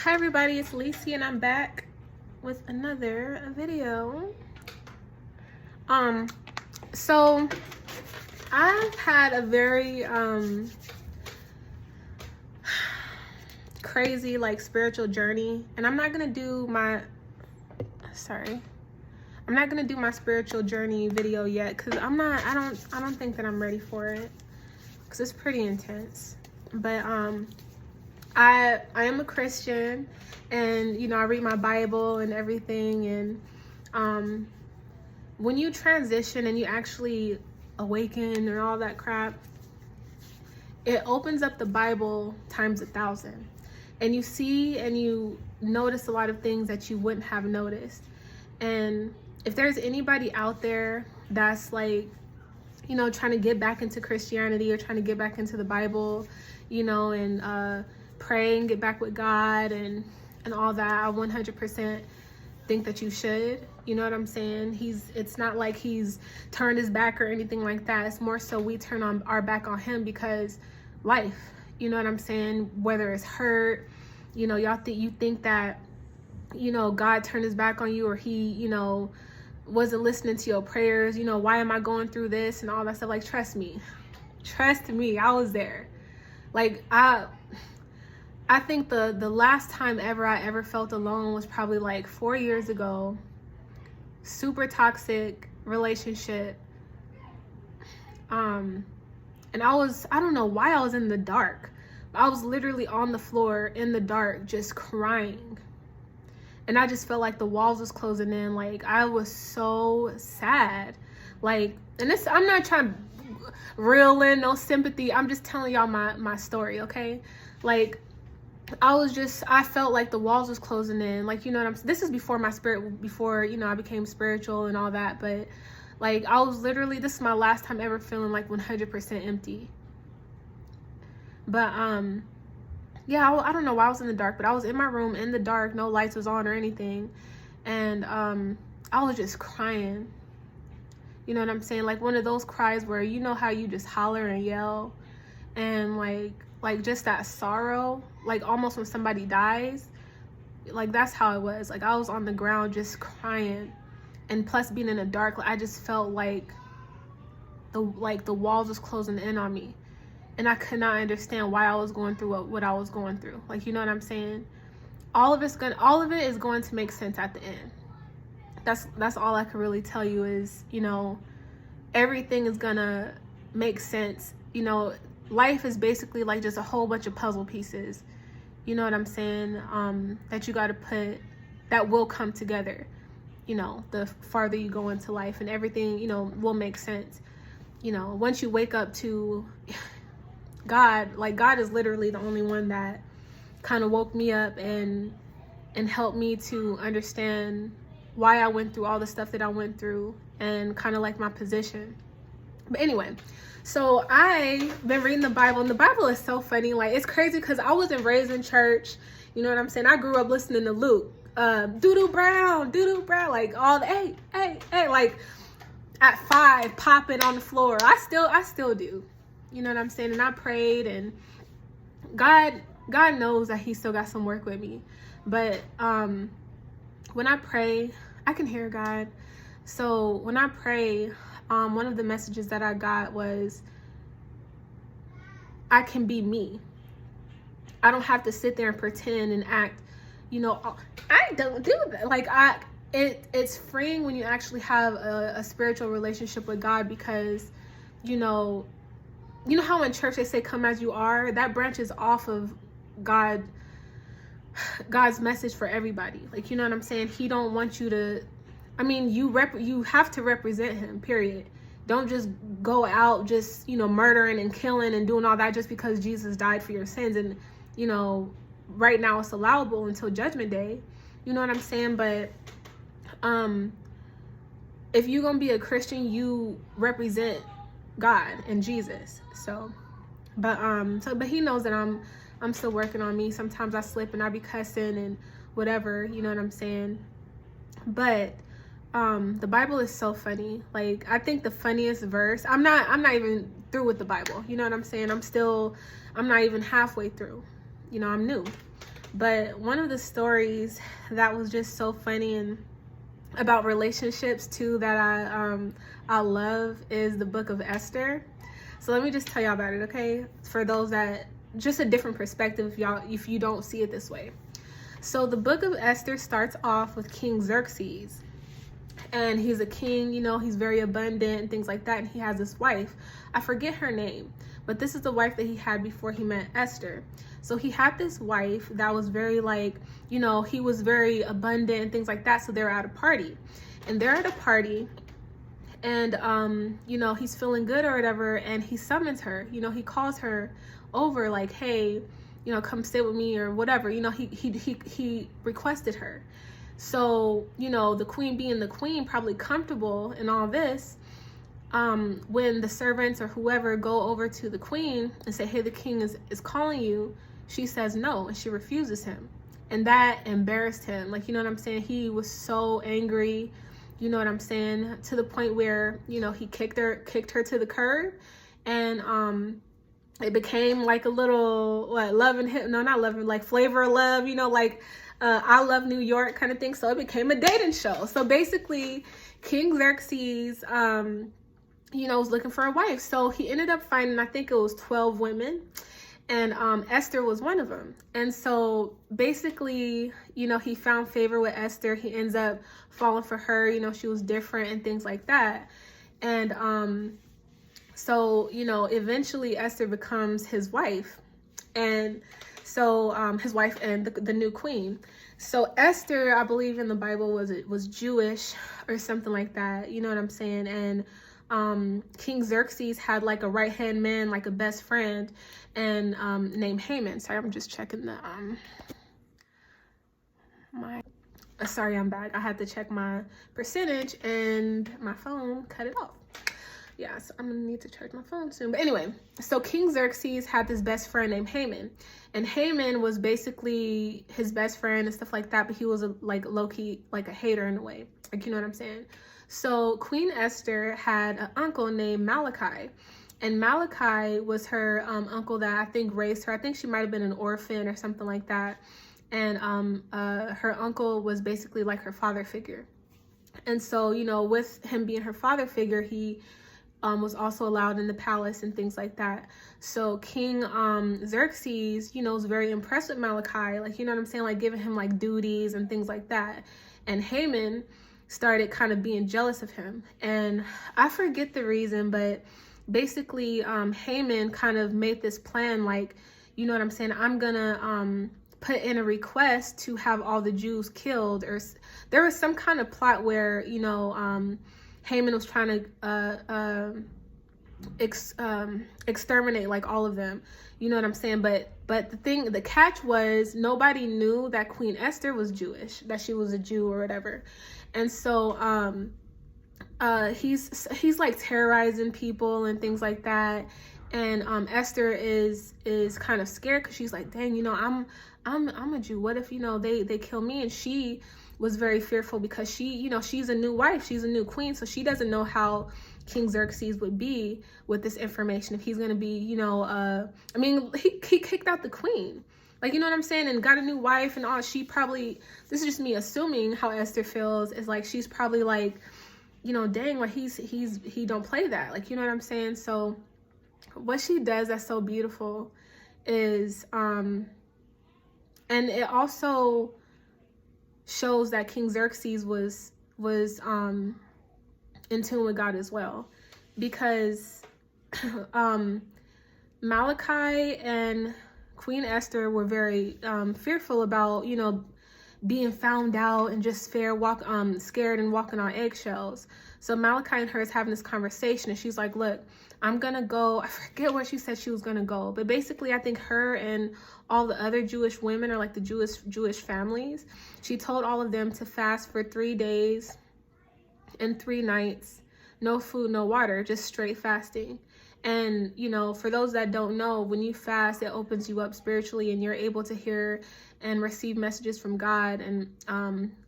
Hi everybody, it's Lacey and I'm back with another video. So I've had a very crazy spiritual journey, and I'm not gonna do my spiritual journey video yet because I don't think that I'm ready for it because it's pretty intense. But I am a Christian, and I read my Bible and everything, and when you transition and you actually awaken and all that crap, it opens up the Bible times 1,000, and you see and you notice a lot of things that you wouldn't have noticed. And if there's anybody out there that's trying to get back into Christianity or trying to get back into the Bible, and pray and get back with God and all that, I 100% think that you should. You know what I'm saying? It's not like he's turned his back or anything like that. It's more so we turn on our back on him because life, you know what I'm saying? Whether it's hurt, you think that, God turned his back on you, or he, wasn't listening to your prayers. Why am I going through this and all that stuff? Trust me, I was there. I think the last time I ever felt alone was probably 4 years ago. Super toxic relationship. And I don't know why I was in the dark. I was literally on the floor in the dark just crying. And I just felt like the walls was closing in. I was so sad. And this, I'm not trying to reel in no sympathy. I'm just telling y'all my story, okay? I felt like the walls was closing in. This is before I became spiritual and all that. But I was literally, this is my last time ever feeling 100% empty. But yeah, I don't know why I was in the dark, but I was in my room in the dark, no lights was on or anything, and I was just crying. You know what I'm saying? One of those cries where how you just holler and yell, and just that sorrow, almost when somebody dies. That's how it was. I was on the ground just crying, and plus being in the dark, I just felt the walls was closing in on me. And I could not understand why I was going through what I was going through. You know what I'm saying? All of it is going to make sense at the end. That's all I can really tell you is, everything is gonna make sense. Life is basically just a whole bunch of puzzle pieces. You know what I'm saying? That you gotta put, that will come together. The farther you go into life, and everything, will make sense. Once you wake up to God, God is literally the only one that kind of woke me up and helped me to understand why I went through all the stuff that I went through, and kind of my position. But anyway, so I've been reading the Bible, and the Bible is so funny. It's crazy because I wasn't raised in church. You know what I'm saying? I grew up listening to Luke, doo-doo brown, all the hey, at 5, popping on the floor. I still do. You know what I'm saying? And I prayed, and God knows that he still got some work with me. But when I pray, I can hear God. So when I pray, one of the messages that I got was, I can be me. I don't have to sit there and pretend and act, I don't do that. It's freeing when you actually have a spiritual relationship with God, because, you know how in church they say come as you are? That branches off of God's message for everybody. You know what I'm saying? He don't want you to, you have to represent him, period. Don't just go out just, murdering and killing and doing all that just because Jesus died for your sins. And, right now it's allowable until Judgment Day. You know what I'm saying? But if you're going to be a Christian, you represent God and Jesus. But he knows that I'm still working on me. Sometimes I slip and I be cussing and whatever, you know what I'm saying? But the Bible is so funny. I think the funniest verse, I'm not even through with the Bible, you know what I'm saying? I'm not even halfway through, I'm new. But one of the stories that was just so funny and about relationships too that I love is the book of Esther. So let me just tell y'all about it, okay? For those that, just a different perspective if you don't see it this way. So the book of Esther starts off with King Xerxes. And he's a king, you know, he's very abundant and things like that. And he has this wife. I forget her name, but this is the wife that he had before he met Esther. So he had this wife that was very like, you know, he was very abundant and things like that. So they're at a party. And they're at a party and, you know, he's feeling good or whatever. And he summons her, you know, he calls her over like, hey, you know, come sit with me or whatever. You know, he requested her. So, you know, the queen being the queen, probably comfortable in all this, when the servants or whoever go over to the queen and say, hey, the king is calling you, she says no, and she refuses him. And that embarrassed him. Like, you know what I'm saying? He was so angry, you know what I'm saying? To the point where, you know, he kicked her to the curb. And it became like a little, love and hip, no, not love, like Flavor of Love, you know, like, I Love New York kind of thing. So it became a dating show. So basically King Xerxes, you know, was looking for a wife. So he ended up finding, I think it was 12 women, and Esther was one of them. And so basically, you know, he found favor with Esther. He ends up falling for her. You know, she was different and things like that. And so, you know, eventually Esther becomes his wife. And so his wife and the new queen. So Esther, I believe in the Bible, was Jewish or something like that. You know what I'm saying? And King Xerxes had like a right-hand man, like a best friend, and named Haman. Sorry, I'm just checking the sorry, I'm back. I had to check my percentage and my phone cut it off. Yeah, so I'm gonna need to charge my phone soon. But anyway, so King Xerxes had this best friend named Haman. And Haman was basically his best friend and stuff like that, but he was like low-key, like a hater in a way. Like, you know what I'm saying? So Queen Esther had an uncle named Malachi. And Malachi was her uncle that I think raised her. I think she might have been an orphan or something like that. And her uncle was basically like her father figure. And so, you know, with him being her father figure, he was also allowed in the palace and things like that. So King Xerxes, you know, was very impressed with Malachi, like, you know what I'm saying, like giving him like duties and things like that. And Haman started kind of being jealous of him. And I forget the reason, but basically Haman kind of made this plan, like, you know what I'm saying, I'm gonna put in a request to have all the Jews killed. Or there was some kind of plot where, you know, Haman was trying to exterminate like all of them, you know what I'm saying? But the catch was nobody knew that Queen Esther was Jewish, that she was a Jew or whatever. And so he's like terrorizing people and things like that. And Esther is kind of scared because she's like, dang, you know, I'm a Jew. What if, you know, they kill me? And she was very fearful because she, you know, she's a new wife, she's a new queen, so she doesn't know how King Xerxes would be with this information, if he's gonna be, you know, I mean, he kicked out the queen, like, you know what I'm saying, and got a new wife and all. She probably, this is just me assuming how Esther feels, is like she's probably like, you know, dang, like he don't play that, like, you know what I'm saying? So what she does that's so beautiful is and it also shows that King Xerxes was in tune with God as well, because Malachi and Queen Esther were very fearful about, you know, being found out and just scared and walking on eggshells. So Malachi and her is having this conversation, and she's like, look, I'm gonna go, I forget where she said she was gonna go, but basically I think her and all the other Jewish women, or like the Jewish families, she told all of them to fast for 3 days and 3 nights, no food, no water, just straight fasting. And, you know, for those that don't know, when you fast, it opens you up spiritually, and you're able to hear and receive messages from God, and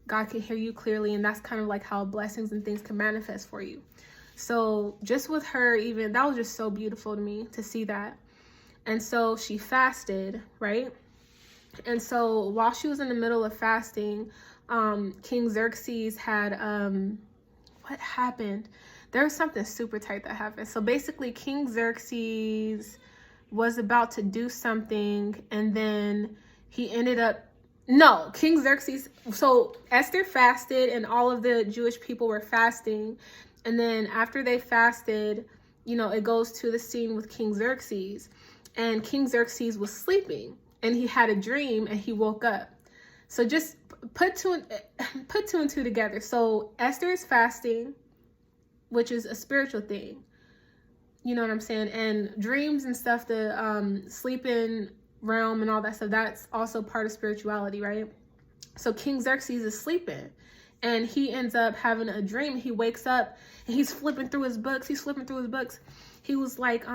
God can hear you clearly, and that's kind of like how blessings and things can manifest for you. So just with her, even, that was just so beautiful to me to see that. And so she fasted, right? And so while she was in the middle of fasting, King Xerxes had, what happened? There was something super tight that happened. So basically King Xerxes was about to do something, and then he ended up, no, King Xerxes, so Esther fasted and all of the Jewish people were fasting. And then after they fasted, you know, it goes to the scene with King Xerxes, and King Xerxes was sleeping and he had a dream and he woke up. So just put two and two together. So Esther is fasting, which is a spiritual thing. You know what I'm saying? And dreams and stuff, the sleeping realm and all that stuff, that's also part of spirituality, right? So King Xerxes is sleeping and he ends up having a dream. He wakes up and he's flipping through his books. He was like,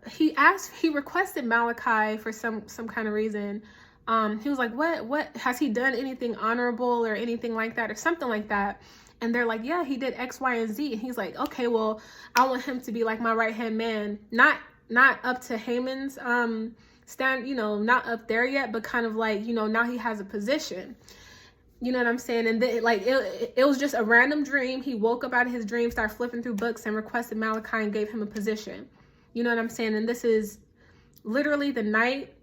he requested Malachi for some kind of reason. He was like, what has he done anything honorable or anything like that or something like that? And they're like, yeah, he did X, Y, and Z. And he's like, okay, well, I want him to be like my right-hand man. Not up to Haman's stand, you know, not up there yet, but kind of like, you know, now he has a position. You know what I'm saying? And then, like, it was just a random dream. He woke up out of his dream, started flipping through books, and requested Malachi and gave him a position. You know what I'm saying? And this is literally the night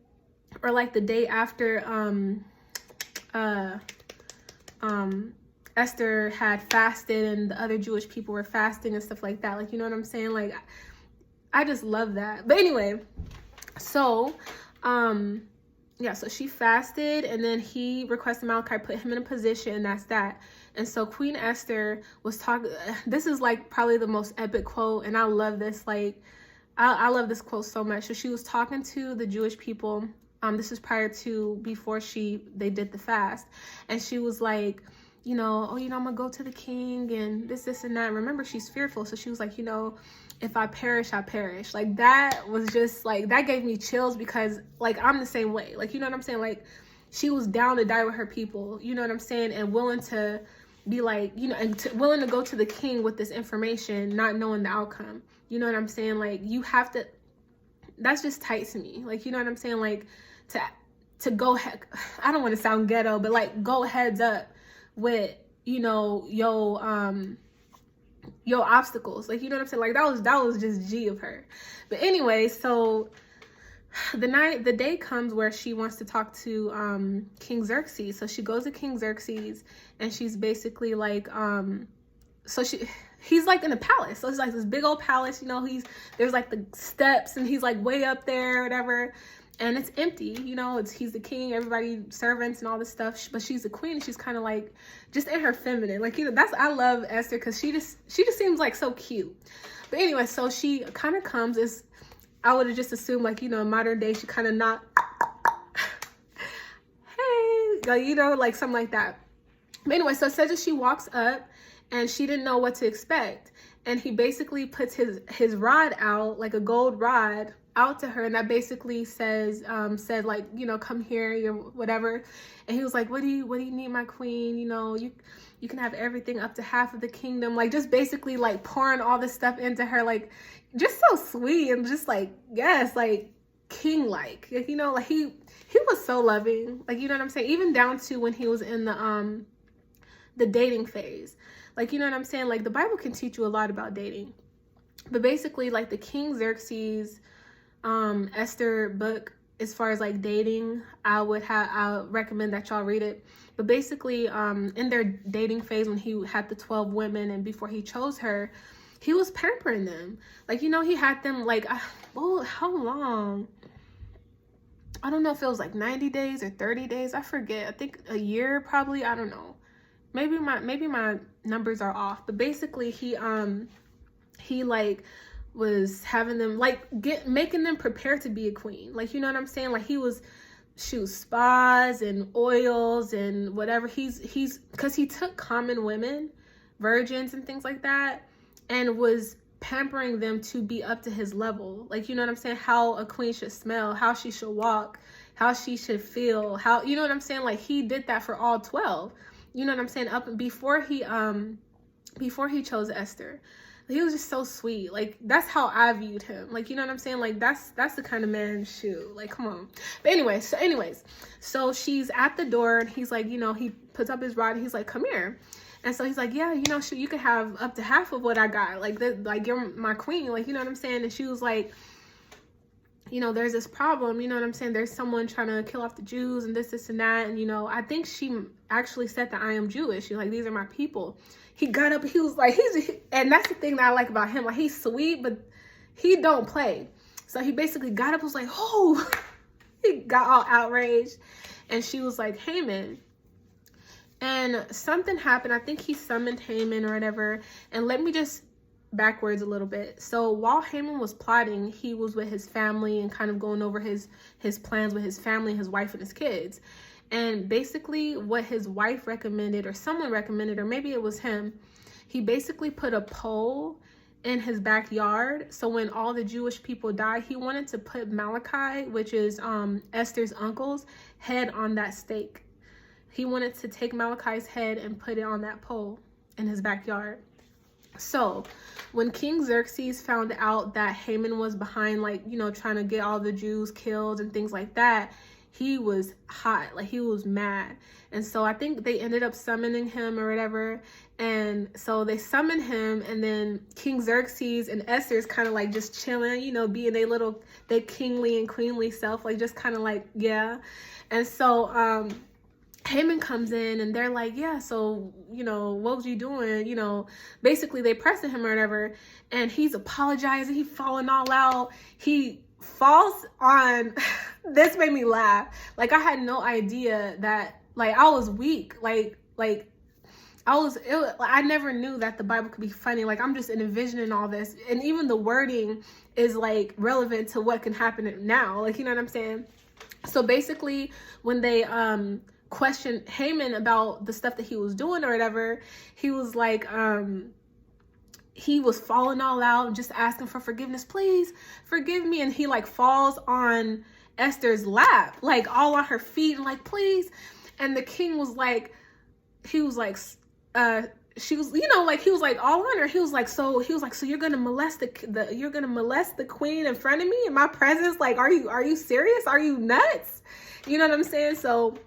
or like the day after Esther had fasted and the other Jewish people were fasting and stuff like that. Like, you know what I'm saying? Like, I just love that. But anyway, so, yeah, so she fasted and then he requested Malachi put him in a position, and that's that. And so Queen Esther was talking, this is like probably the most epic quote, and I love this, like, I love this quote so much. So she was talking to the Jewish people. This was before they did the fast. And she was like, you know, oh, you know, I'm gonna go to the king and this, and that. Remember, she's fearful. So she was like, you know, if I perish, I perish. Like, that was just like, that gave me chills because like, I'm the same way. Like, you know what I'm saying? Like, she was down to die with her people, you know what I'm saying? And willing to be like, you know, and willing to go to the king with this information, not knowing the outcome. You know what I'm saying? Like, you have to, that's just tight to me. Like, you know what I'm saying? Like, to go, I don't want to sound ghetto, but like, go heads up with, you know, your obstacles. Like, you know what I'm saying? Like, that was just G of her. But anyway, so the day comes where she wants to talk to King Xerxes. So she goes to King Xerxes and she's basically like, so he's like in a palace. So it's like this big old palace, you know, there's like the steps and he's like way up there or whatever. And it's empty, you know, he's the king, everybody, servants and all this stuff. But she's the queen and she's kind of like just in her feminine. Like, you know, I love Esther because she just seems like so cute. But anyway, so she kind of comes I would have just assumed, like, you know, in modern day, she kind of not, hey, like, you know, like something like that. But anyway, so it says that she walks up and she didn't know what to expect. And he basically puts his rod out, like a gold rod, out to her. And that basically said like, you know, come here, you're whatever. And he was like, what do you need, my queen? You know, you can have everything up to half of the kingdom. Like, just basically like pouring all this stuff into her, like, just so sweet and just like, yes, like king-like, you know, like he was so loving, like, you know what I'm saying? Even down to when he was in the dating phase, like, you know what I'm saying? Like, the Bible can teach you a lot about dating, but basically, like, the King Xerxes Esther book, as far as like dating, I would recommend that y'all read it. But basically, in their dating phase, when he had the 12 women and before he chose her, he was pampering them. Like, you know, he had them like, how long? I don't know if it was like 90 days or 30 days. I forget. I think a year probably. I don't know. Maybe my numbers are off. But basically, he like was having them like making them prepare to be a queen. Like, you know what I'm saying? Like, he was spas and oils and whatever. He's because he took common women, virgins and things like that, and was pampering them to be up to his level. Like, you know what I'm saying? How a queen should smell, how she should walk, how she should feel, how, you know what I'm saying? Like, he did that for all 12. You know what I'm saying? Up before he chose Esther. he was just so sweet. Like, that's how I viewed him. Like, you know what I'm saying? Like, that's the kind of man, shoot. Like, come on. But anyways, so she's at the door, and he's like, you know, he puts up his rod, and he's like, come here. And so he's like, yeah, you know, shoot, you could have up to half of what I got. Like, like, you're my queen. Like, you know what I'm saying? And she was like, you know, there's this problem, you know what I'm saying? There's someone trying to kill off the Jews and this and that. And, you know, I think she actually said that I am Jewish. She's like, these are my people. He got up, he was like, and that's the thing that I like about him. Like, he's sweet, but he don't play. So he basically got up, was like, oh, he got all outraged. And she was like, Haman. And something happened. I think he summoned Haman or whatever. And let me just backwards a little bit. So while Haman was plotting, he was with his family and kind of going over his plans with his family, his wife, and his kids. And basically what his wife recommended, or someone recommended, or maybe it was him, he basically put a pole in his backyard. So when all the Jewish people died, he wanted to put Malachi, which is Esther's uncle's head, on that stake. He wanted to take Malachi's head and put it on that pole in his backyard. So when King Xerxes found out that Haman was behind, like, you know, trying to get all the Jews killed and things like that, he was hot. Like, he was mad. And so I think they ended up summoning him or whatever. And so they summoned him, and then King Xerxes and Esther's kind of like just chilling, you know, being they kingly and queenly self, like just kind of like, yeah. And so Haman comes in, and they're like, yeah, so, you know, what was you doing? You know, basically they pressing him or whatever, and he's apologizing. He's falling all out. He falls on, this made me laugh. Like, I had no idea that, like, I was weak. Like, I never knew that the Bible could be funny. Like, I'm just envisioning all this. And even the wording is, like, relevant to what can happen now. Like, you know what I'm saying? So basically, when they, questioned Haman about the stuff that he was doing or whatever, he was like, he was falling all out, just asking for forgiveness. Please forgive me. And he like falls on Esther's lap, like all on her feet, and like, please. And the king was like, she was, you know, like, he was like all on her. He was like, so you're gonna molest the queen in front of me in my presence? Like, are you serious? Are you nuts? You know what I'm saying? So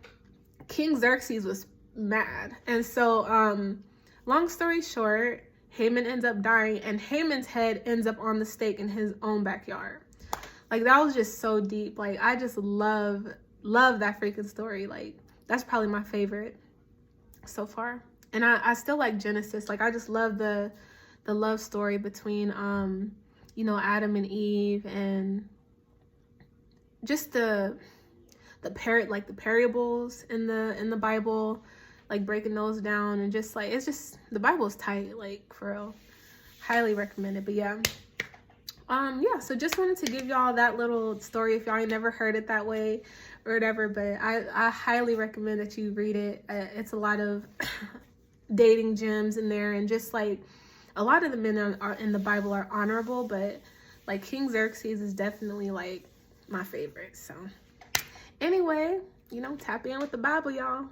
King Xerxes was mad. And so long story short, Haman ends up dying, and Haman's head ends up on the stake in his own backyard. Like, that was just so deep. Like, I just love that freaking story. Like, that's probably my favorite so far. And I still like Genesis. Like, I just love the love story between you know, Adam and Eve, and just the parables in the Bible, like breaking those down, and just like, it's just, the Bible is tight, like, for real. Highly recommend it. But yeah, so just wanted to give y'all that little story if y'all ain't never heard it that way or whatever. But I highly recommend that you read it. It's a lot of dating gems in there, and just like, a lot of the men are in the Bible are honorable, but like King Xerxes is definitely like my favorite. So anyway, you know, tap in with the Bible, y'all.